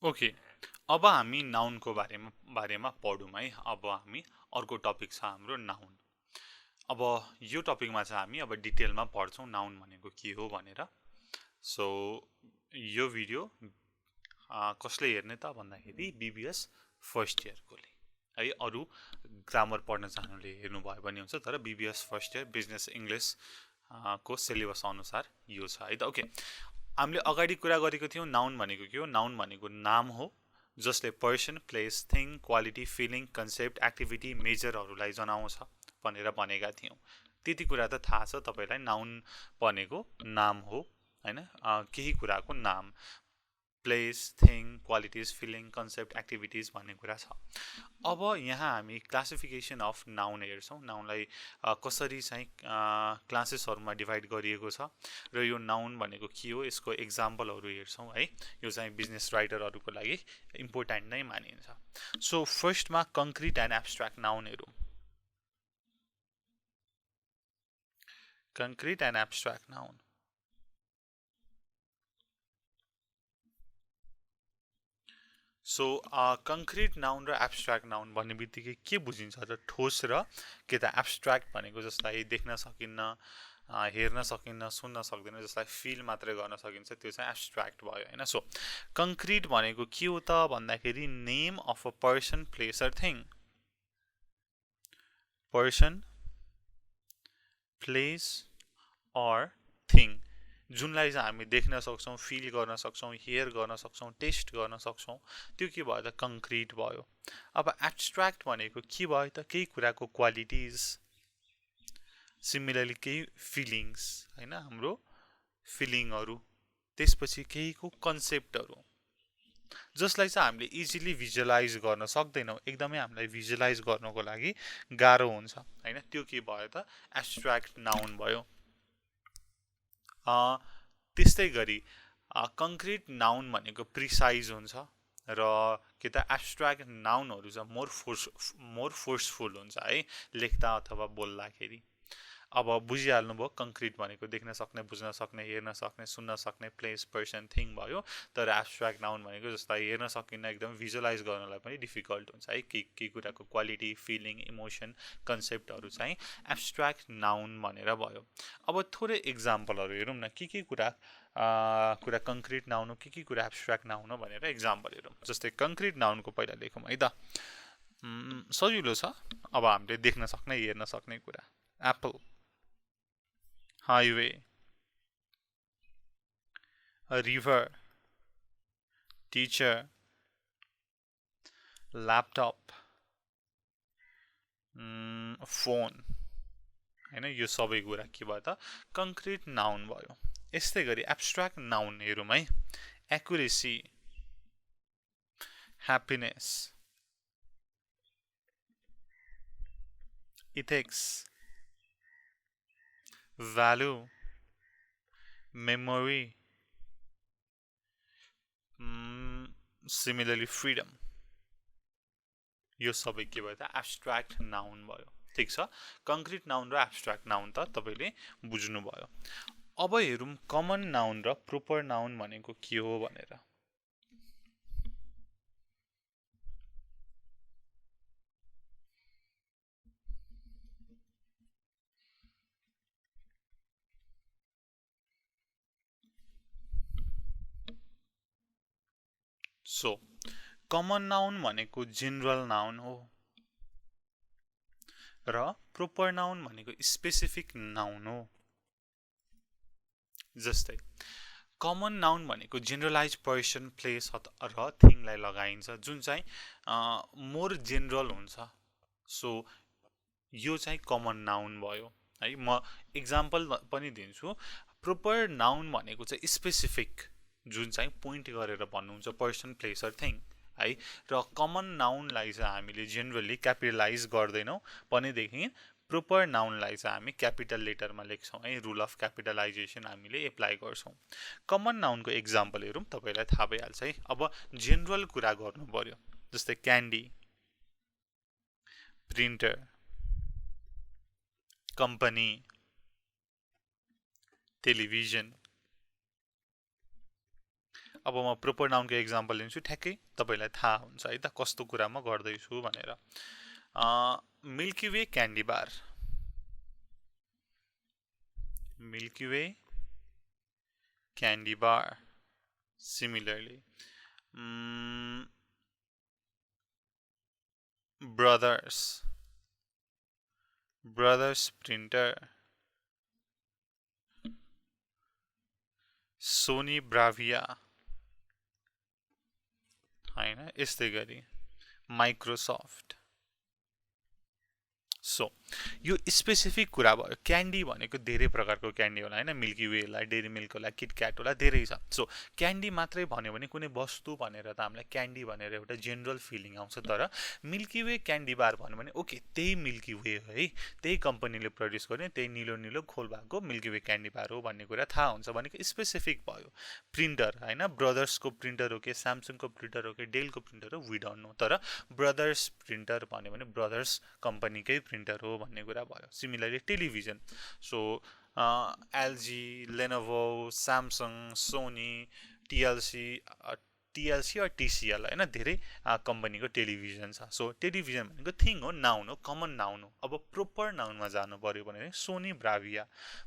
Okay, अब हामी नाउनको बारेमा पढौँ है। अब हामी अर्को टपिक छ हाम्रो नाउन। अब यो टपिकमा चाहिँ हामी अब डिटेलमा पढ्छौँ नाउन भनेको के हो भनेर। सो यो भिडियो कसले हेर्ने त भन्दाखेरि बिबिएस फर्स्ट इयरकोले है। अरू ग्रामर पढ्न चाहनुले हेर्नुभयो भने हुन्छ, तर BBS first year business English को सिलेबस अनुसार यो छ है त। ओके, हामीले अगाडि कुरा गरेको थियौँ नाउन भनेको के हो। नाउन भनेको नाम हो जसले person, place, thing, quality, feeling, concept, activity, मेजरहरूलाई जनाउँछ भनेर भनेका थियौँ। त्यति कुरा त थाहा छ तपाईँलाई। नाउन भनेको नाम हो होइन, केही कुराको नाम। Place, thing, qualities, feeling, concept, activities भन्ने कुरा छ। अब यहाँ हामी क्लासिफिकेसन अफ नाउन हेर्छौँ। नाउनलाई कसरी चाहिँ क्लासेसहरूमा डिभाइड गरिएको छ र यो नाउन भनेको के हो, यसको इक्जाम्पलहरू हेर्छौँ है। यो चाहिँ बिजनेस राइटरहरूको लागि इम्पोर्टेन्ट नै मानिन्छ। सो फर्स्टमा कङ्क्रिट एन्ड एब्स्ट्र्याक्ट नाउन हेरौँ। Concrete and abstract noun. So concrete noun र एब्स्ट्र्याक्ट नाउन भन्ने बित्तिकै के बुझिन्छ त? ठोस र के त एब्स्ट्र्याक्ट भनेको जसलाई देख्न सकिन्न, हेर्न सकिन्न, सुन्न सक्दैन, जसलाई फिल मात्रै गर्न सकिन्छ, त्यो चाहिँ एब्स्ट्र्याक्ट भयो होइन। सो कङ्क्रिट भनेको के हो त भन्दाखेरि name of a person, place or thing. Person, place or thing, जुनलाई चाहिँ हामी देख्न सक्छौँ, फिल गर्न सक्छौँ, हियर गर्न सक्छौँ, टेस्ट गर्न सक्छौँ, त्यो के भयो त? कङ्क्रिट भयो। अब एब्स्ट्र्याक्ट भनेको के भयो त? केही कुराको क्वालिटिज, सिमिलरली केही फिलिङ्स होइन, हाम्रो फिलिङहरू, त्यसपछि केहीको कन्सेप्टहरू, जसलाई चाहिँ हामीले इजिली भिजुअलाइज गर्न सक्दैनौँ, एकदमै हामीलाई भिजुअलाइज गर्नको लागि गाह्रो हुन्छ होइन, त्यो के भयो त? एब्स्ट्र्याक्ट नाउन भयो। त्यस्तै गरी कङ्क्रिट नाउन भनेको प्रिसाइज हुन्छ र के त एब्स्ट्र्याक्ट नाउनहरू चाहिँ मोर फोर्सफुल हुन्छ है, लेख्दा अथवा बोल्दाखेरि। अब बुझिहाल्नुभयो, कङ्क्रिट भनेको देख्न सक्ने, बुझ्न सक्ने, हेर्न सक्ने, सुन्न सक्ने, प्लेस, पर्सन, थिङ भयो। तर एब्स्ट्र्याक्ट नाउन भनेको जसलाई हेर्न सकिन्न, एकदम भिजुअलाइज गर्नलाई पनि डिफिकल्ट हुन्छ है। केही कुराको क्वालिटी, फिलिङ, इमोसन, कन्सेप्टहरू चाहिँ एब्स्ट्र्याक्ट नाउन भनेर भयो। अब थोरै इक्जाम्पलहरू हेरौँ न, के कुरा कङ्क्रिट नाउन हो, के कुरा एब्स्ट्र्याक्ट नाउन हो भनेर इक्जाम्पल हेरौँ। जस्तै कङ्क्रिट नाउनको पहिला लेखौँ है त। सजिलो छ, अब हामीले देख्न सक्ने, हेर्न सक्ने कुरा। Apple, highway, a river, teacher, laptop, phone होइन, यो सबै कुरा के भयो त? कङ्क्रिट नाउन भयो। यस्तै गरी एब्स्ट्र्याक्ट नाउन हेरौँ है। Accuracy, happiness, ethics, value, memory, similarly freedom, यो सबै के भयो त? एब्स्ट्र्याक्ट नाउन भयो। ठिक छ, कङ्क्रिट नाउन र एब्स्ट्र्याक्ट नाउन त तपाईँले बुझ्नुभयो। अब हेरौँ कमन नाउन र प्रोपर नाउन भनेको के हो भनेर। सो कमन नाउन भनेको जेनरल नाउन हो र प्रोपर नाउन भनेको स्पेसिफिक नाउन हो। जस्तै कमन नाउन भनेको जेनरलाइज पर्सन, प्लेस र थिङलाई लगाइन्छ, जुन चाहिँ मोर जेनरल हुन्छ। सो यो चाहिँ कमन नाउन भयो है। म इक्जाम्पल पनि दिन्छु। प्रोपर नाउन भनेको चाहिँ स्पेसिफिक, जुन चाहिँ पोइन्ट गरेर भन्नुहुन्छ, पर्सन, प्लेस अर थिङ है। र कमन नाउनलाई चाहिँ हामीले जेनरली क्यापिटलाइज गर्दैनौँ भनेदेखि प्रोपर नाउनलाई चाहिँ हामी क्यापिटल लेटरमा लेख्छौँ है। रुल अफ क्यापिटलाइजेसन हामीले एप्लाई गर्छौँ। कमन नाउनको इक्जाम्पल हेरौँ, तपाईँलाई थाहा भइहाल्छ है। अब जेनरल कुरा गर्नु पर्यो, जस्तै क्यान्डी, प्रिन्टर, कम्पनी, टेलिभिजन, अब म प्रोपर नाउनको एक्जाम्पल लिन्छु, ठ्याक्कै तपाईँलाई थाहा हुन्छ है त कस्तो कुरा म गर्दैछु भनेर। Milky Way candy bar, Milky Way candy bar. Similarly Brothers, Brothers printer, Sony Bravia हैन, यस्तै गरी माइक्रोसफ्ट। सो यो स्पेसिफिक कुरा भयो। क्यान्डी भनेको धेरै प्रकारको क्यान्डी होला हैन, मिल्की वे होला, डेरी मिल्क होला, किटक्याट होला, धेरै छ। सो क्यान्डी मात्रै भन्यो भने कुनै वस्तु भनेर त हामीलाई क्यान्डी भनेर एउटा जेनरल फिलिङ आउँछ, तर मिल्की वे क्यान्डी बार भन्यो भने ओके त्यही मिल्की वे हो है, त्यही कम्पनीले प्रड्युस गर्ने त्यही निलो निलो खोल भएको मिल्की वे क्यान्डी बार हो भन्ने कुरा थाहा हुन्छ भनेको स्पेसिफिक भयो। प्रिन्टर हैन, ब्रदर्सको प्रिन्टर हो कि स्यामसङको प्रिन्टर हो कि डेलको प्रिन्टर हो वी डोन्ट नो, तर ब्रदर्स प्रिन्टर भन्यो भने ब्रदर्स कम्पनीकै प्रिन्टर हो भन्ने कुरा भयो। Similarly television, so LG, Lenovo, Samsung, Sony, TLC, TLC और टिसिएल हैन, धेरै कम्पनीको टेलिभिजन छ। सो टेलिभिजन भनेको थिङ हो, नाउन हो, कमन नाउन हो। अब प्रोपर नाउनमा जानु पर्यो भने सोनी ब्राभिया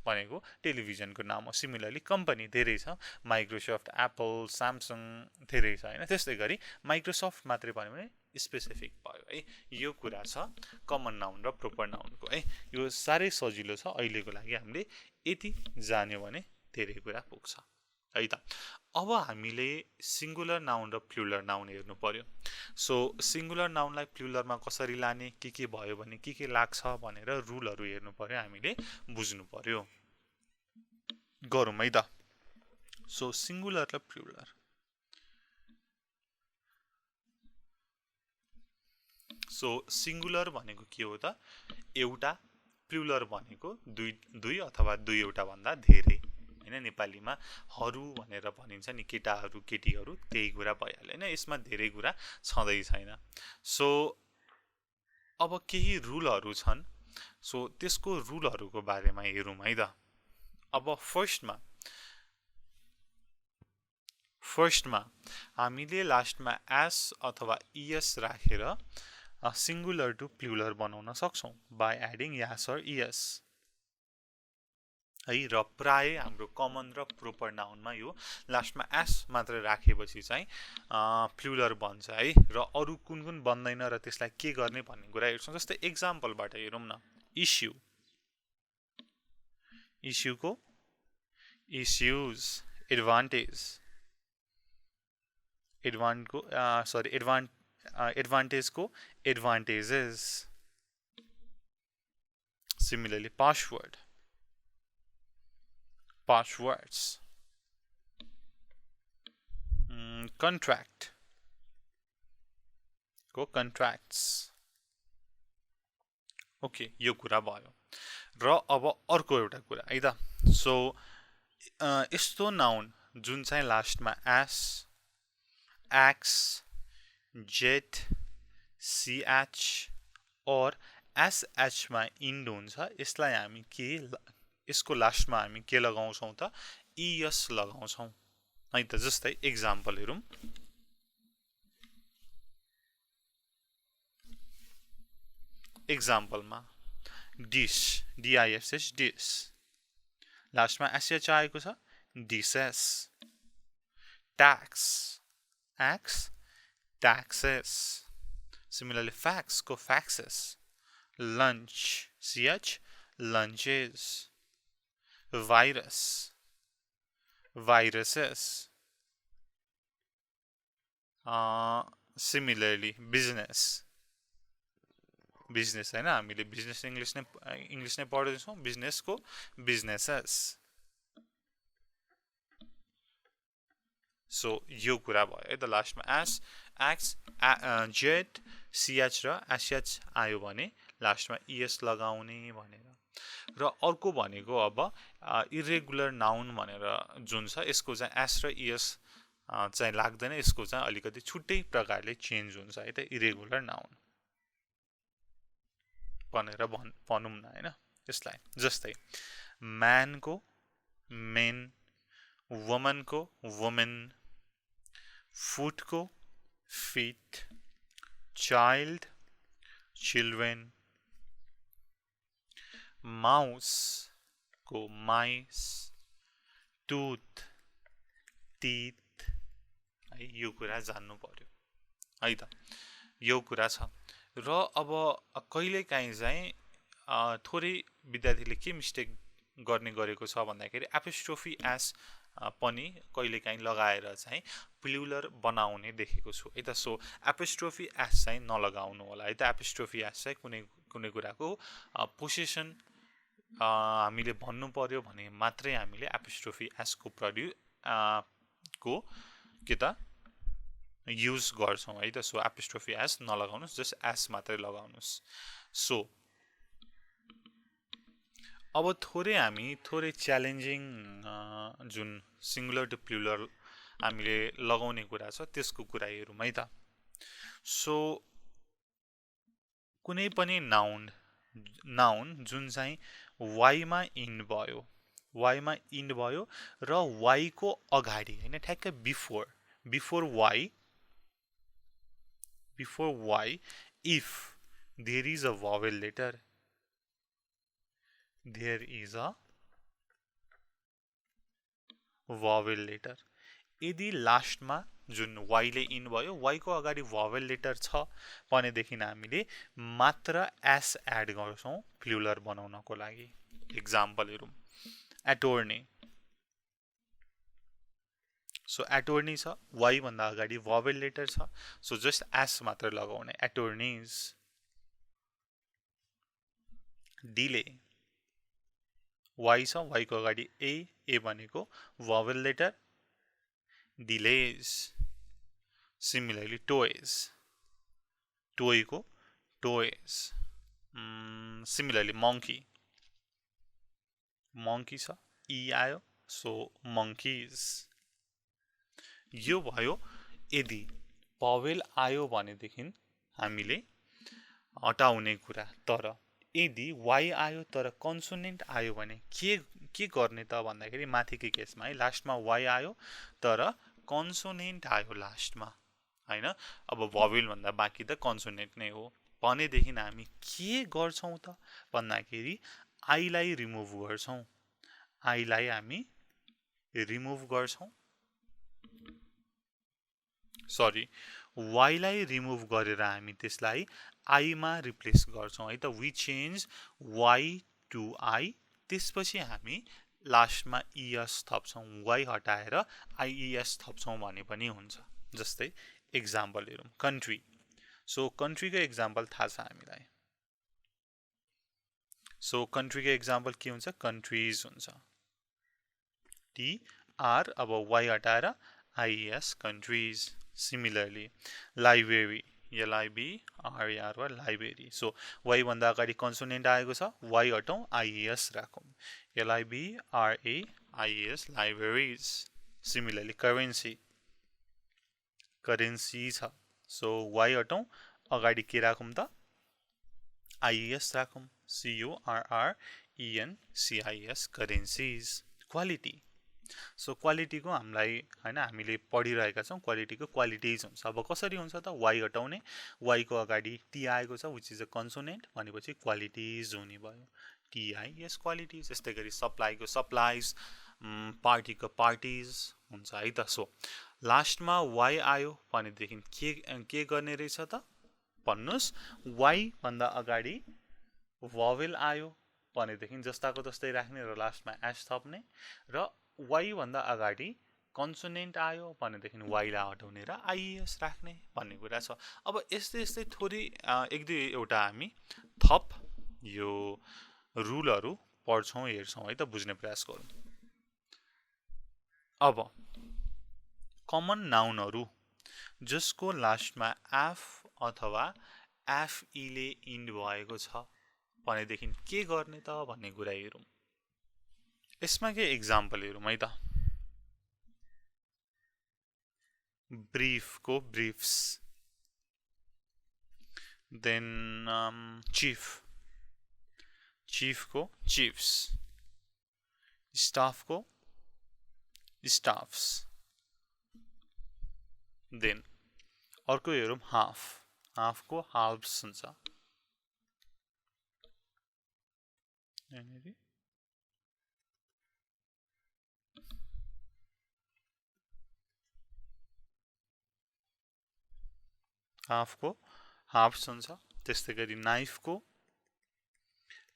भनेको टेलिभिजनको नाम हो। सिमिलरली कम्पनी धेरै छ, माइक्रोसफ्ट, एप्पल, स्यामसङ धेरै छ हैन। त्यस्तै गरी माइक्रोसफ्ट मात्रै भन्यो भने स्पेसिफिक भयो है। यो कुरा छ कमन नाउन र प्रोपर नाउनको है। यो साह्रै सजिलो छ, अहिलेको लागि हामीले यति जान्यो भने धेरै कुरा पुग्छ है त। अब हामीले सिङ्गुलर नाउन र प्लुरल नाउन हेर्नु पर्यो। सो सिङ्गुलर नाउनलाई प्लुरलमा कसरी लाने, के भयो भने के लाग्छ भनेर रुलहरू हेर्नु पर्यो, हामीले बुझ्नु पर्यो। गरौँ है त। सो सिङ्गुलर र प्लुरल, सो सिङ्गुलर भनेको के हो त, एउटा, प्लुरल भनेको दुई अथवा दुईवटा भन्दा धेरै हैन। नेपालीमा हरू भनेर भनिन्छ नि, केटाहरू केटीहरू, त्यही कुरा भइहाल्यो हैन, यसमा धेरै कुरा छँदै छैन। सो अब केही रुलहरू छन्, सो त्यसको रुलहरूको बारेमा हेरौँ है त। अब फर्स्टमा हामीले लास्टमा एस अथवा इएस राखेर सिङ्गुलर टु प्लुरल बनाउन सक्छौँ बाई एडिङ यास और इएस है। र प्राय हाम्रो कमन र प्रोपर नाउनमा यो लास्टमा एस मात्र राखेपछि चाहिँ प्लुरल बन्छ है। र अरू कुन कुन बन्दैन र त्यसलाई के गर्ने भन्ने कुरा हेर्छौँ। जस्तै एक्जाम्पलबाट हेरौँ न, इस्यु, इस्युको इस्युज, एडभान्टेज, एडभान्टेजको advantages. Similarly password, passwords, contract को कन्ट्र्याक्ट्स। ओके, यो कुरा भयो। र अब अर्को एउटा कुरा है त। सो यस्तो नाउन जुन चाहिँ लास्टमा एस, एक्स, जेट, सिएच और एसएचमा इन्ड हुन्छ, यसलाई हामी यसको लास्टमा हामी के लगाउँछौँ त, इएस लगाउँछौँ है त। जस्तै एक्जाम्पल हेरौँ, एक्जाम्पलमा डिस, डिआइएसएस, डिस, लास्टमा एसएच आएको छ, dishes. Tax, x, taxes. Similarly, fax को faxes. Lunch, ch, lunches. Virus, viruses. Similarly, business, business है ना, हामीले business इंग्लिश नै पढ्दैछौँ, business को businesses. सो यो कुरा भयो है त। लास्टमा एस, एक्स, जेट, सिएच र एसएच आयो भने लास्टमा इएस लगाउने भनेर। र अर्को भनेको अब इरेगुलर नाउन भनेर जुन छ, यसको चाहिँ एस र इएस चाहिँ लाग्दैन, यसको चाहिँ अलिकति छुट्टै प्रकारले चेन्ज हुन्छ है त, इरेगुलर नाउन भनेर भनौँ न हैन यसलाई। जस्तै म्यानको मेन, वुमनको वुमेन, फुटको फिट, चाइल्ड चिल्ड्रेन, माउसको माइस, टुथ टिथ है, यो कुरा जान्नु पर्यो है त। यो कुरा छ। र अब कहिलेकाहीँ चाहिँ थोरै विद्यार्थीले के मिस्टेक गर्ने गरेको छ भन्दाखेरि एपोस्ट्रोफी एस पनि कहिलेकाहीँ लगाएर चाहिँ प्लुरल बनाउने देखेको छु है त। सो एपोस्ट्रोफी एस चाहिँ नलगाउनु होला है त। एपोस्ट्रोफी एस चाहिँ कुनै कुनै कुराको पोसेसन हामीले भन्नु पर्यो भने मात्रै हामीले एपोस्ट्रोफी एसको को के त युज गर्छौँ है त। सो एपोस्ट्रोफी एस नलगाउनुहोस्, जस्ट एस मात्रै लगाउनुहोस्। सो अब थोरै च्यालेन्जिङ जुन सिङ्गुलर टु प्लुरल हामीले लगाउने कुरा छ त्यसको कुरा हेरौँ है त। सो कुनै पनि नाउन जुन चाहिँ वाइमा इन्ड भयो र वाइको अगाडि हैन, ठ्याक्कै before Y if there is a vowel letter, यदि लास्टमा जुन वाइले इन भयो, वाइको अगाडि vowel लेटर छ भनेदेखि हामीले मात्र एस एड गर्छौँ प्लुरल बनाउनको लागि। एक्जाम्पल हेरौँ, एटोर्नी। सो एटोर्नी छ, वाइ भन्दा अगाडि vowel लेटर छ, सो जस्ट एस मात्र लगाउने, एटोर्नीज। डिले, वाइ छ, वाइको अगाडि ए भनेको vowel लेटर, डिलेज। सिमिलरली टोयको टोयज। सिमिलरली मङ्की छ, ई आयो, सो मङ्कीज। यो भयो यदि vowel आयो भनेदेखि हामीले हटाउने कुरा। तर यदि वाइ आयो तर कन्सोनेन्ट आयो भने के गर्ने त भन्दाखेरि माथिको केसमा है, लास्टमा वाइ आयो तर कन्सोनेन्ट आयो लास्टमा हैन। अब vowel भन्दा बाँकी त कन्सोनेन्ट नै हो भनेदेखि हामी के गर्छौँ त भन्दाखेरि आईलाई रिमुभ गर्छौँ। आईलाई हामी रिमुभ गर्छौँ, सरी वाइलाई रिमुभ गरेर हामी त्यसलाई आईमा रिप्लेस गर्छौँ है त। We change Y to I, त्यसपछि हामी लास्टमा इएस थप्छौँ, वाइ हटाएर आइइएस थप्छौँ भने पनि हुन्छ। जस्तै एक्जाम्पल हेरौँ, कन्ट्री। सो कन्ट्रीको एक्जाम्पल थाहा छ हामीलाई। सो कन्ट्रीको एक्जाम्पल के हुन्छ, कन्ट्रिज हुन्छ, टीआर, अब वाइ हटाएर IS, countries. Similarly library, LIBRARY, library. So Y भन्दा अगाडि कन्सोनेन्ट आएको छ, वाइ हटाउँ, आइएस राखौँ, LIBRAIES, लाइब्रेरीज। सिमिलरली करेन्सी छ, सो वाइ हटाउँ, अगाडि के राखौँ त, आइएस राखौँ, CURRENCIS, करेन्सीज। क्वालिटी, सो क्वालिटीको हामीलाई हैन, हामीले पढिरहेका छौँ, क्वालिटीको क्वालिटिज हुन्छ। अब कसरी हुन्छ त, वाइ हटाउने, वाइको अगाडि टी आएको छ विच इज अ कन्सोनेन्ट भनेपछि क्वालिटिज हुने भयो, TIS, क्वालिटिज। यस्तै गरी सप्लाईको सप्लाइज, पार्टीको पार्टिज हुन्छ है त। सो लास्टमा वाइ आयो भनेदेखि के गर्ने रहेछ त भन्नुहोस्, वाइ भन्दा अगाडि vowel आयो भनेदेखि जस्ताको तस्तै राख्ने र लास्टमा एस थप्ने, र वाइ भन्दा अगाडि कन्सोनेन्ट आयो भनेदेखि वाइलाई हटाउने र आइएस राख्ने भन्ने कुरा छ। अब यस्तै थोरै एक दुईवटा हामी थप यो रुलहरू पढ्छौँ, हेर्छौँ है त, बुझ्ने प्रयास गरौँ। अब कमन नाउनहरू जसको लास्टमा एफ अथवा एफईले इन्ड भएको छ भनेदेखि के गर्ने त भन्ने कुरा हेरौँ। यसमा के एक्जाम्पल हेरौँ है त। ब्रिफको ब्रिफ्स, देन चिफको चिफ्स, स्टाफको स्टाफ्स, देन अर्को हेरौँ हाफ, हाफको हाल्फ्स हुन्छ। हाफको हाफ्स हुन्छ। त्यस्तै गरी नाइफको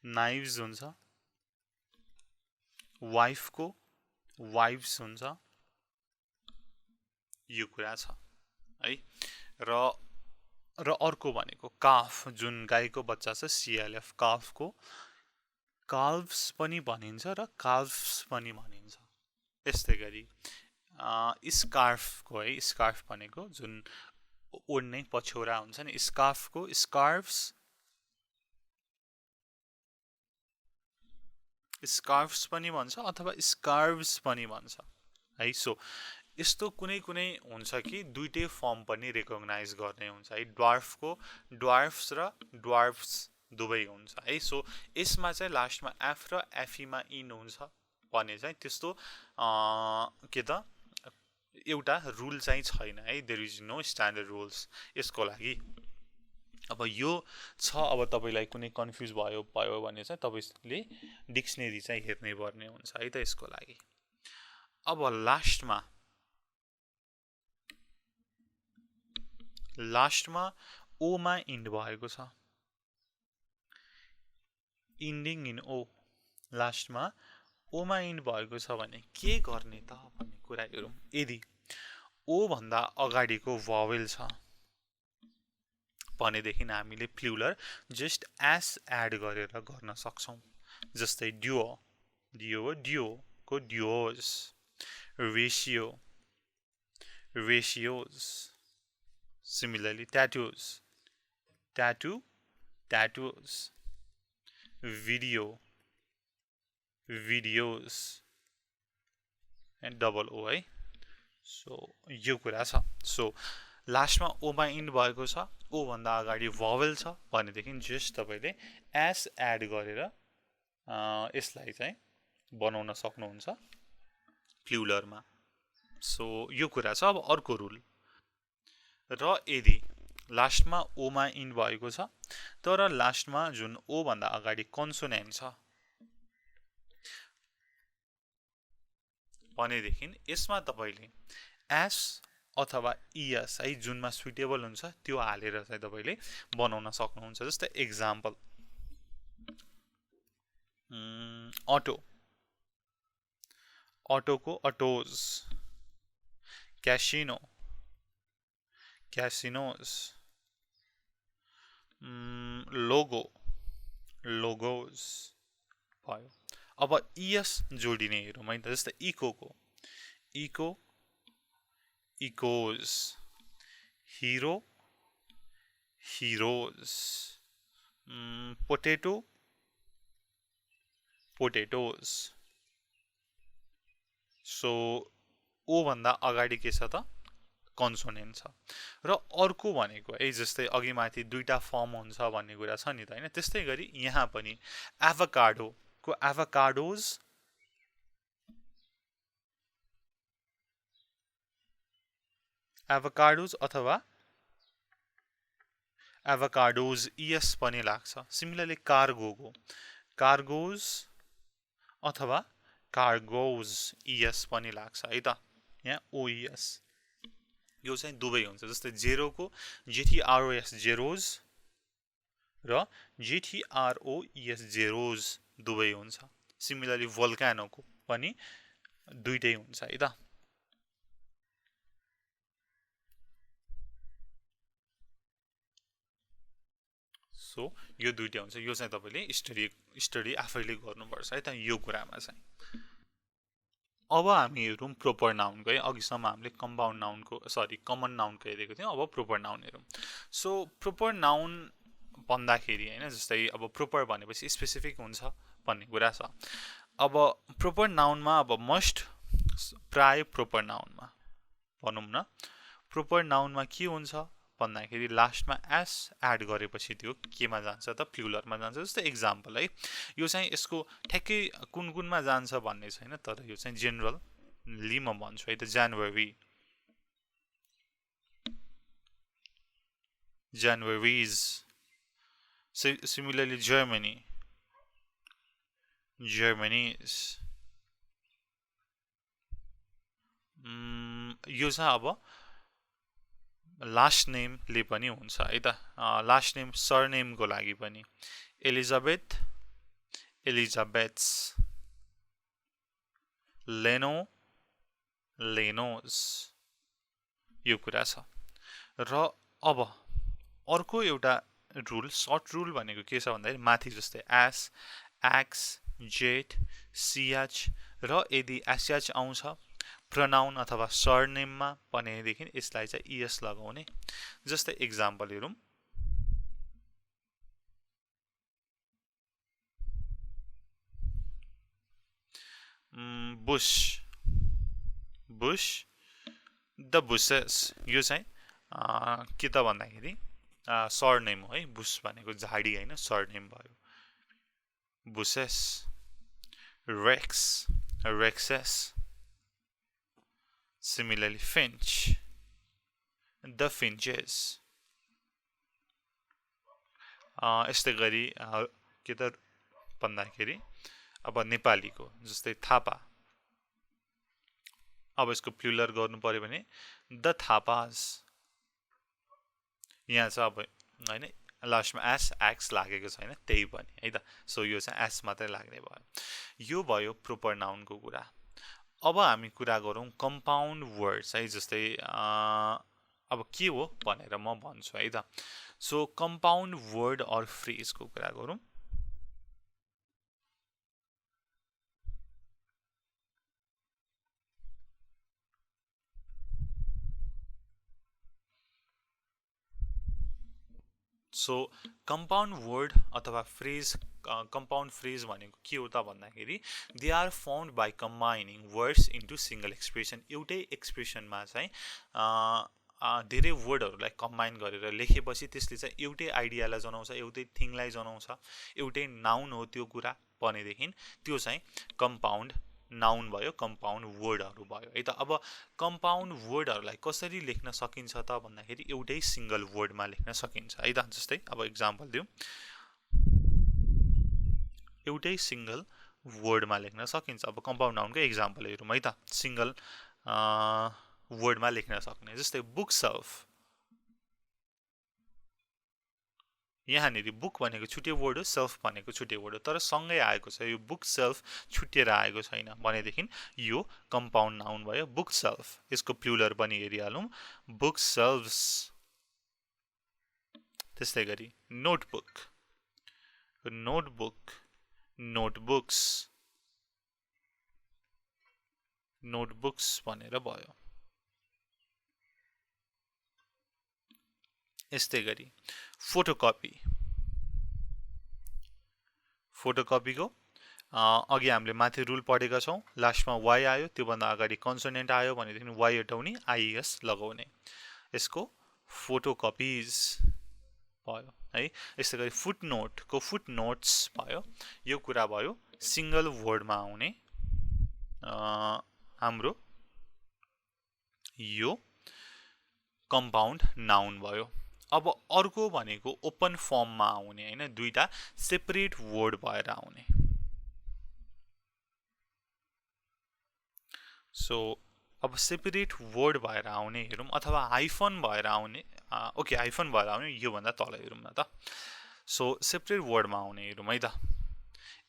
नाइव्स हुन्छ। वाइफको वाइफ्स हुन्छ। यो कुरा छ है। र अर्को भनेको काफ, जुन गाईको बच्चा छ CLF, काफको काल्भ्स पनि भनिन्छ र काल्फ्स पनि भनिन्छ। त्यस्तै गरी स्कार्फको है, स्कार्फ भनेको जुन ओड्ने पछौरा हुन्छ नि, स्कार्फको स्कार्फ्स स्कार्फ्स पनि भन्छ अथवा स्कार्व्स पनि भन्छ है। सो यस्तो कुनै कुनै हुन्छ कि दुईटै फर्म पनि रेकग्नाइज गर्ने हुन्छ है। ड्वार्फको ड्वार्फ्स र ड्वार्फ्स दुवै हुन्छ है। सो यसमा चाहिँ लास्टमा एफ र एफईमा इन हुन्छ भने चाहिँ त्यस्तो के त एउटा रुल चाहिँ छैन है। There is no standard rules यसको लागि। अब यो छ। अब तपाईलाई कुनै कन्फ्युज भयो भने चाहिँ तपाईले डिक्सनरी चाहिँ हेर्नै पर्ने हुन्छ है त यसको लागि। अब लास्टमा ओमा इन्ड भएको छ, इन्डिङ इन ओ। लास्टमा ओमा इन्ड भएको छ भने के गर्ने त भन्ने कुरा हेरौँ। यदि ओ भन्दा अगाडिको भवेल छ भनेदेखि हामीले प्लुरल जस्ट एस एड गरेर गर्न सक्छौँ। जस्तै ड्युओ, ड्युओ ड्युओको duos, ratio ratios, similarly tattoos tattoo tattoos, video videos and double O है। सो यो कुरा छ। सो लास्टमा ओमा इन्ड भएको छ, ओ भन्दा अगाडि भवेल छ भनेदेखि जस्ट तपाईले एस एड गरेर यसलाई चाहिँ बनाउन सक्नुहुन्छ प्लुरलमा। सो यो कुरा छ। अब अर्को रुल, र यदि लास्टमा ओमा इन्ड भएको छ तर लास्टमा जुन ओ भन्दा अगाडि कन्सोनेन्ट छ भनेदेखि यसमा तपाईले एस अथवा इएस है जुनमा सुइटेबल हुन्छ त्यो हालेर चाहिँ तपाईले बनाउन सक्नुहुन्छ। जस्तै एक्जाम्पल अटो, अटोको autos, casino casinos, logo logos भयो। अब इएस जोडिने हेरौँ है त। जस्तै इकोको echo echoes, hero heroes, potato potatoes. So O भन्दा अगाडि के छ त कन्सोनेन्ट छ। र अर्को भनेको है जस्तै अघि माथि दुईटा फर्म हुन्छ भन्ने कुरा छ नि त हैन। त्यस्तै गरी यहाँ पनि एभोकाडो को एभोकाडोज, एभोकाडोज अथवा एभोकाडोज इएस पनि लाग्छ। सिमिलरली कार्गोको कार्गोज अथवा कार्गोज इएस पनि लाग्छ है त। यहाँ ओइएस यो चाहिँ दुवै हुन्छ। जस्तै जेरोको जेटीआरओएस जेरोज र जेटीआरओएस जेरोज दुवै हुन्छ। सिमिलरली भोल्कानोको पनि दुईटै हुन्छ है त। सो यो दुईटै हुन्छ। यो चाहिँ तपाईले स्टडी आफैले गर्नुपर्छ है त यो कुरामा चाहिँ। अब हामी हेरौँ प्रोपर नाउनको है। अघिसम्म हामीले कम्पाउन्ड नाउनको कमन नाउनको हेरेको थियौँ। अब प्रोपर नाउन हेरौँ। सो प्रोपर नाउन भन्दाखेरि हैन जस्तै अब प्रोपर भनेपछि स्पेसिफिक हुन्छ भन्ने कुरा छ। अब प्रोपर नाउनमा अब मस्ट प्राय प्रोपर नाउनमा भनौँ न, प्रोपर नाउनमा के हुन्छ भन्दाखेरि लास्टमा एस एड गरेपछि त्यो केमा जान्छ त प्लुरलमा जान्छ। जस्तै एक्जाम्पल है, यो चाहिँ यसको ठ्याक्कै कुन कुनमा जान्छ भन्ने छैन तर यो चाहिँ जेनरली म भन्छु है त। जनवरी Januaries. Similarly, Germany. Germany's. यो चाहिँ अब लास्ट नेमले पनि हुन्छ है त लास्ट नेम सरनेमको लागि पनि एलिजाबेथ एलिजाबेथ्स लेनो लेनोस यो कुरा छ र अब अर्को एउटा रुल सर्ट रुल भनेको के छ भन्दाखेरि माथि जस्तै एस एक्स जेट सिएच र यदि एसएच आउँछ प्रनाउन अथवा सरनेममा भनेदेखि यसलाई चाहिँ इएस लगाउने जस्तै एक्जाम्पल हेरौँ बुश बुश द बुसेस यो चाहिँ के त भन्दाखेरि सरनेम हो है बुश भनेको झाडी हैन सरनेम भयो bushes Rex Rexes Similarly, finch, the finches. यस्तै गरी के त भन्दाखेरि अब नेपालीको जस्तै थापा अब यसको प्लुरल गर्नु पर्यो भने द थापास यहाँ चाहिँ अब हैन लास्टमा एस एक्स लागेको छैन त्यही पनि है त सो यो चाहिँ एस मात्रै लाग्ने भयो यो भयो प्रोपर नाउनको कुरा अब हामी कुरा गरौँ कम्पाउन्ड वर्ड्स है जस्तै अब के हो भनेर म भन्छु है त सो कम्पाउन्ड वर्ड अर फ्रेजको कुरा गरौँ सो कम्पाउन्ड वर्ड अथवा फ्रेज कम्पाउन्ड फ्रेज भनेको के हो त भन्दाखेरि they are found by combining words into single expression एउटै एक्सप्रेसनमा चाहिँ धेरै वर्डहरूलाई कम्बाइन गरेर लेखेपछि त्यसले चाहिँ एउटै आइडियालाई जनाउँछ एउटै थिङलाई जनाउँछ एउटै नाउन हो त्यो कुरा भनेदेखि त्यो चाहिँ कम्पाउन्ड नाउन भयो कम्पाउन्ड वर्डहरू भयो है त अब कम्पाउन्ड वर्डहरूलाई कसरी लेख्न सकिन्छ त भन्दाखेरि एउटै सिङ्गल वर्डमा लेख्न सकिन्छ है त जस्तै अब इक्जाम्पल दिउँ एउटै सिङ्गल वर्डमा लेख्न सकिन्छ अब कम्पाउन्ड नाउनको इक्जाम्पल हेरौँ है त सिङ्गल वर्डमा लेख्न सक्ने जस्तै बुक सेल्फ यहाँनिर बुक भनेको छुट्टै वर्ड हो सेल्फ भनेको छुट्टै वर्ड हो तर सँगै आएको छ यो बुक सेल्फ छुट्टिएर आएको छैन भनेदेखि यो कम्पाउन्ड नाउन भयो बुक सेल्फ यसको प्लुरल पनि हेरिहालौँ बुक सेल्फ्स त्यस्तै गरी नोटबुक नोटबुक नोटबुक्स नोटबुक्स भनेर भयो यस्तै गरी फोटोकपी फोटोकपीको अघि हामीले माथि रुल पढेका छौँ लास्टमा वाइ आयो त्योभन्दा अगाडि कन्सोनेन्ट आयो भनेदेखि वाइ हटाउने आइएस लगाउने यसको फोटोकपिज भयो है यस्तै गरी फुटनोटको फुटनोट्स भयो यो कुरा भयो सिङ्गल वर्डमा आउने हाम्रो यो कम्पाउन्ड नाउन भयो अब अर्को भनेको ओपन फर्ममा आउने हैन दुईटा सेपरेट वर्ड भएर आउने सो अब सेपरेट वर्ड भएर आउने हेरौँ अथवा हाइफन भएर आउने ओके हाइफन भएर आउने यो भन्दा तल हेरौँ न त सो सेपरेट वर्डमा आउने हेरौँ है त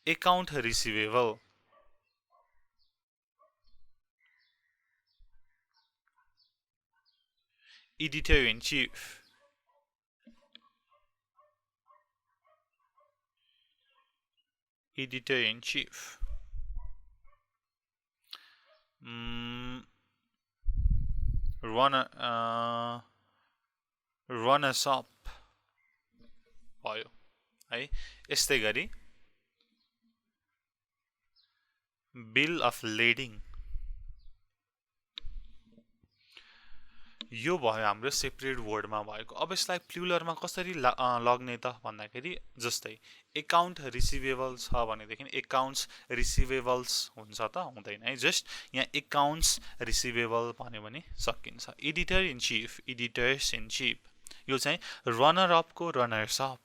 account receivable editor in chief editor-in-chief runners-up भयो है यस्तै गरी bill of lading यो भयो हाम्रो सेपरेट वर्डमा भएको अब यसलाई प्लुरलमा कसरी लग्ने त भन्दाखेरि जस्तै एकाउन्ट रिसिभेबल छ भनेदेखि एकाउन्ट्स रिसिभेबल्स हुन्छ त हुँदैन है जस्ट यहाँ एकाउन्ट्स रिसिभेबल भन्यो भने सकिन्छ editor in chief editors in chief यो चाहिँ रनर अपको रनर्स अप,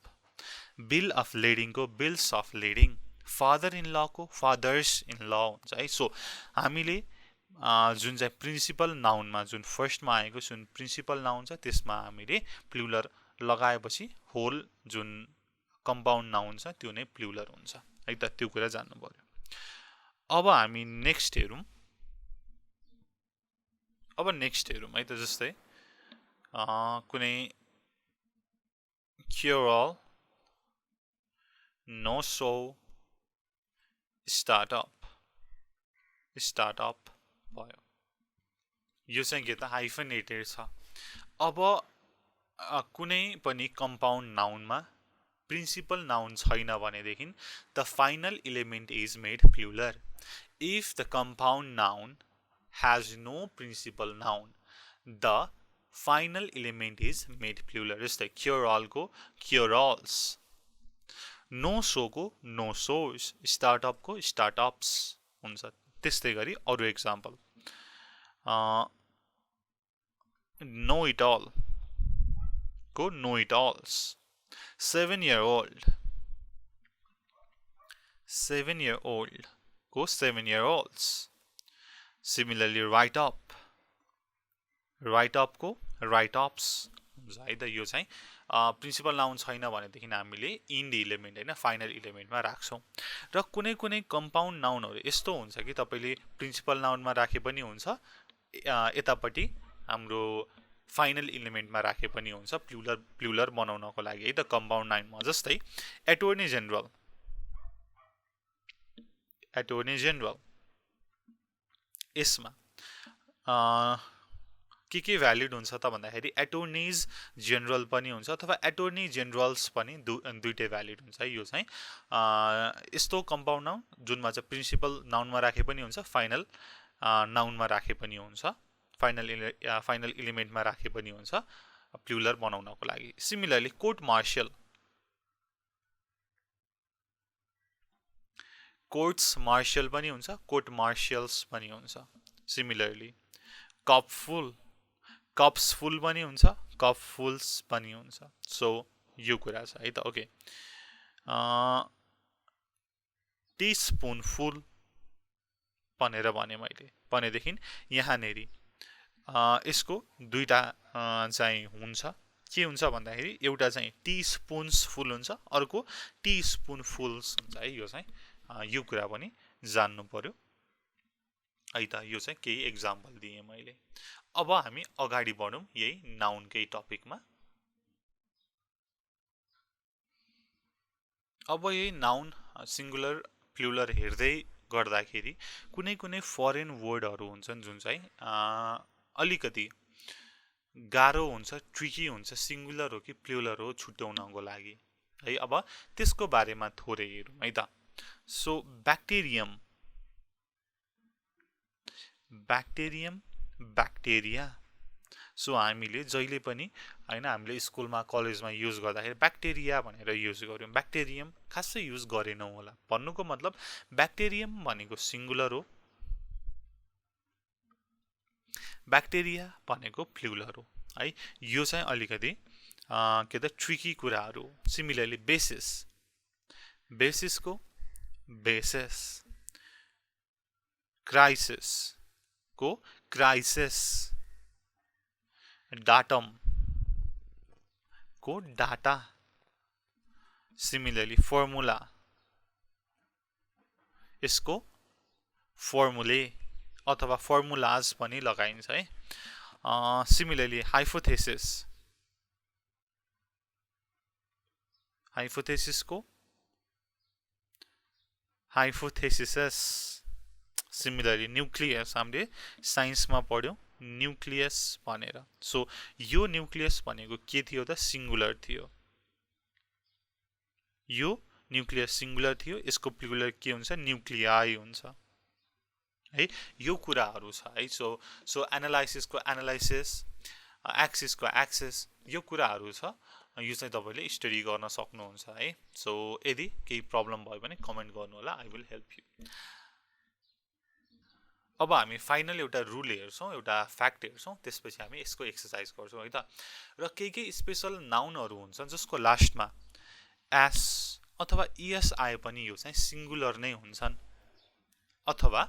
बिल अफ लेडिङको bills of lading, father in लको फादर्स इन ल हुन्छ है। सो हामीले जुन चाहिँ प्रिन्सिपल नाउनमा जुन फर्स्टमा आएको जुन प्रिन्सिपल नाउन छ त्यसमा हामीले प्लुरल लगाएपछि होल जुन कम्पाउन्ड नाउन छ त्यो नै प्लुरल हुन्छ है त, त्यो कुरा जान्नु पर्यो। अब हामी नेक्स्ट हेरौँ है त, जस्तै कुनै क्योरल, नो सो, स्टार्टअप भयो। यो चाहिँ के त हाइफनेटेड छ। अब कुनै पनि कम्पाउन्ड नाउनमा प्रिन्सिपल नाउन छैन भनेदेखि the final element is made plural. If the compound noun has no principal noun, the final element is made plural. जस्तै क्योरल को क्योरल्स, नो सो को नो सोस, स्टार्टअप को स्टार्टअप्स हुन्छ। त्यस्तै गरी अरू एक्जाम्पल नो इट अल को नो इट अल्स, 7 year old को 7 year olds। Similarly right up को राइट अप्स हुन्छ है त। यो चाहिँ प्रिन्सिपल नाउन छैन भनेदेखि हामीले इन्ड इलिमेन्ट होइन फाइनल इलिमेन्टमा राख्छौँ। र कुनै कुनै कम्पाउन्ड नाउनहरू यस्तो हुन्छ कि तपाईँले प्रिन्सिपल नाउनमा राखे पनि हुन्छ, यतापट्टि हाम्रो फाइनल इलिमेन्टमा राखे पनि हुन्छ प्लुरल बनाउनको लागि है त कम्पाउन्ड नाउनमा। जस्तै एटोर्नी जेनरल, यसमा के भ्यालिड हुन्छ त भन्दाखेरि एटोर्नीज जेनरल पनि हुन्छ अथवा एटोर्नी जेनरल्स पनि दुईटै भ्यालिड हुन्छ है। यो चाहिँ यस्तो कम्पाउन्ड नाउन जुनमा चाहिँ प्रिन्सिपल नाउनमा राखे पनि हुन्छ, फाइनल नाउनमा राखे पनि हुन्छ, फाइनल इलिमेन्टमा राखे पनि हुन्छ प्लुरल बनाउनको लागि। सिमिलरली कोर्ट मार्शल पनि हुन्छ, कोर्ट मार्शल्स पनि हुन्छ। सिमिलरली कप्स फुल पनि हुन्छ, कप फुल्स पनि हुन्छ। सो यो कुरा छ है त। ओके, टी स्पुन फुल भनेर भने मैले भनेदेखि यहाँनेरि यसको दुईटा चाहिँ हुन्छ। के हुन्छ भन्दाखेरि एउटा चाहिँ टी स्पुन्स फुल हुन्छ, अर्को टी स्पुन फुल्स हुन्छ है। यो चाहिँ यो कुरा पनि जान्नु पर्यो है त। यो चाहिँ केही एक्जाम्पल दिएँ मैले। अब हामी अगाडि बढौँ यही नाउनकै टपिकमा। अब यही नाउन सिङ्गुलर प्लुरल हेर्दै गर्दाखेरि कुनै कुनै फरेन वर्डहरू हुन्छन् जुन चाहिँ अलिकति गाह्रो हुन्छ, ट्रिकी हुन्छ, सिङ्गुलर हो कि प्लुरल हो छुट्याउनको लागि है। अब त्यसको बारेमा थोरै हेरौँ है त। So bacteria. सो हामीले जहिले पनि होइन हामीले स्कुलमा कलेजमा युज गर्दाखेरि ब्याक्टेरिया भनेर युज गर्यौँ, ब्याक्टेरियम खासै युज गरेनौँ होला। भन्नुको मतलब ब्याक्टेरियम भनेको सिङ्गुलर हो, ब्याक्टेरिया भनेको प्लुरल हो है। यो चाहिँ अलिकति के त ट्रिकी कुराहरू। सिमिलरली बेसिसको बेसिस, क्राइसिसको क्राइसिस, डाटमको डाटा। सिमिलरली फर्मुला, यसको फर्मुले अथवा फर्मुलाज पनि लगाइन्छ है। सिमिलरली हाइपोथेसिसको हाइपोथेसिस। सिमिलरली न्युक्लियस, हामीले साइन्समा पढ्यौँ न्युक्लियस भनेर। सो यो न्युक्लियस भनेको के थियो त सिङ्गुलर थियो, यो न्युक्लियस सिङ्गुलर थियो, यसको प्लुरल के हुन्छ न्युक्लियाई हुन्छ है। यो कुराहरू छ है। सो एनालाइसिसको एनालाइसिस, एक्सिसको एक्सिस, यो कुराहरू छ। यो चाहिँ तपाईँले स्टडी गर्न सक्नुहुन्छ है। सो यदि केही प्रब्लम भयो भने कमेन्ट गर्नु होला, आई विल हेल्प यु। अब हामी फाइनल एउटा रुल हेर्छौँ, एउटा फ्याक्ट हेर्छौँ, त्यसपछि हामी यसको एक्सर्साइज गर्छौँ है त। र केही स्पेसल नाउनहरू हुन्छन् जसको लास्टमा एस अथवा इएस आए पनि यो चाहिँ सिङ्गुलर नै हुन्छन्, अथवा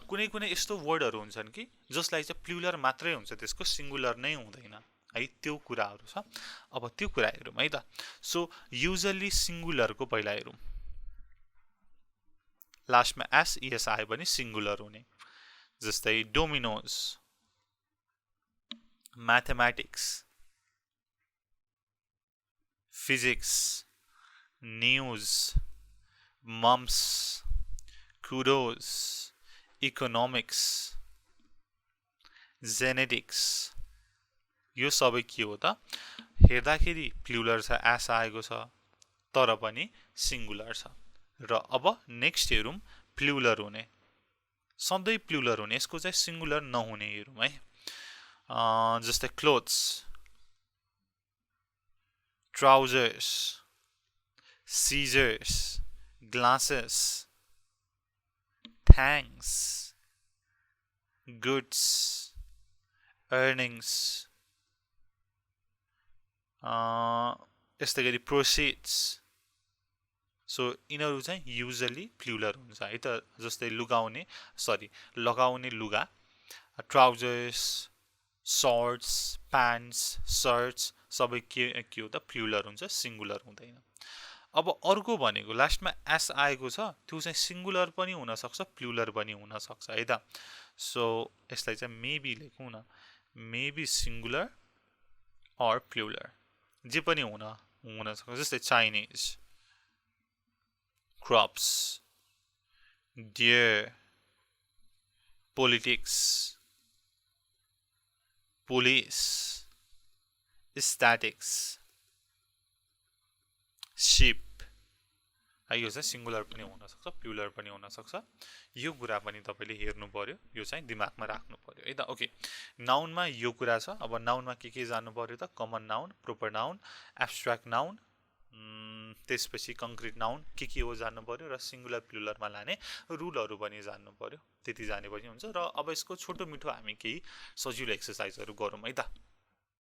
कुनै कुनै यस्तो वर्डहरू हुन्छन् कि जसलाई चाहिँ प्लुरल मात्रै हुन्छ, त्यसको सिङ्गुलर नै हुँदैन है, त्यो कुराहरू छ। अब त्यो कुरा हेरौँ है त। सो युजली सिङ्गुलरको पहिला हेरौँ, लास्टमा एस इएस आयो भने सिङ्गुलर हुने, जस्तै dominoes, mathematics, physics, news, mumps, kudos, economics, genetics, यो सबै के हो त, हेर्दाखेरि प्लुरल छ, एस आएको छ, तर पनि सिङ्गुलर छ। र अब नेक्स्ट हेरौँ प्लुरल हुने, सधैँ प्लुरल हुने, यसको चाहिँ सिङ्गुलर नहुने हेरौँ है। जस्तै clothes, trousers, scissors, glasses, thanks, goods, earnings, यस्तै गरी प्रोसिड्स। सो यिनीहरू चाहिँ युजली प्लुरल हुन्छ है त। जस्तै लगाउने लुगा, ट्राउजर्स, सर्ट्स, प्यान्ट्स, सर्ट्स, सबै के हो त प्लुरल हुन्छ, सिङ्गुलर हुँदैन। अब अर्को भनेको लास्टमा एस आएको छ, त्यो चाहिँ सिङ्गुलर पनि हुनसक्छ, प्लुरल पनि हुनसक्छ है त। सो यसलाई चाहिँ मेबी लेखौँ न, मेबी सिङ्गुलर अर प्लुरल, जे पनि हुनसक्छ। जस्तै Chinese, crops, deer, politics, police, statics, sheep, यो चाहिँ सिङ्गुलर पनि हुनसक्छ, प्लुरल पनि हुनसक्छ। यो कुरा पनि तपाईँले हेर्नु पर्यो, यो चाहिँ दिमागमा राख्नु पर्यो है त। ओके, नाउनमा यो कुरा छ। अब नाउनमा के जान्नु पर्यो त, common noun, proper noun, abstract noun, त्यसपछि कङ्क्रिट नाउन के हो जान्नु पर्यो, र सिङ्गुलर प्लुरलमा लाने रुलहरू पनि जान्नु पर्यो। त्यति जाने पनि हुन्छ। र अब यसको छोटो मिठो हामी केही सजिलो एक्सर्साइजहरू गरौँ है त।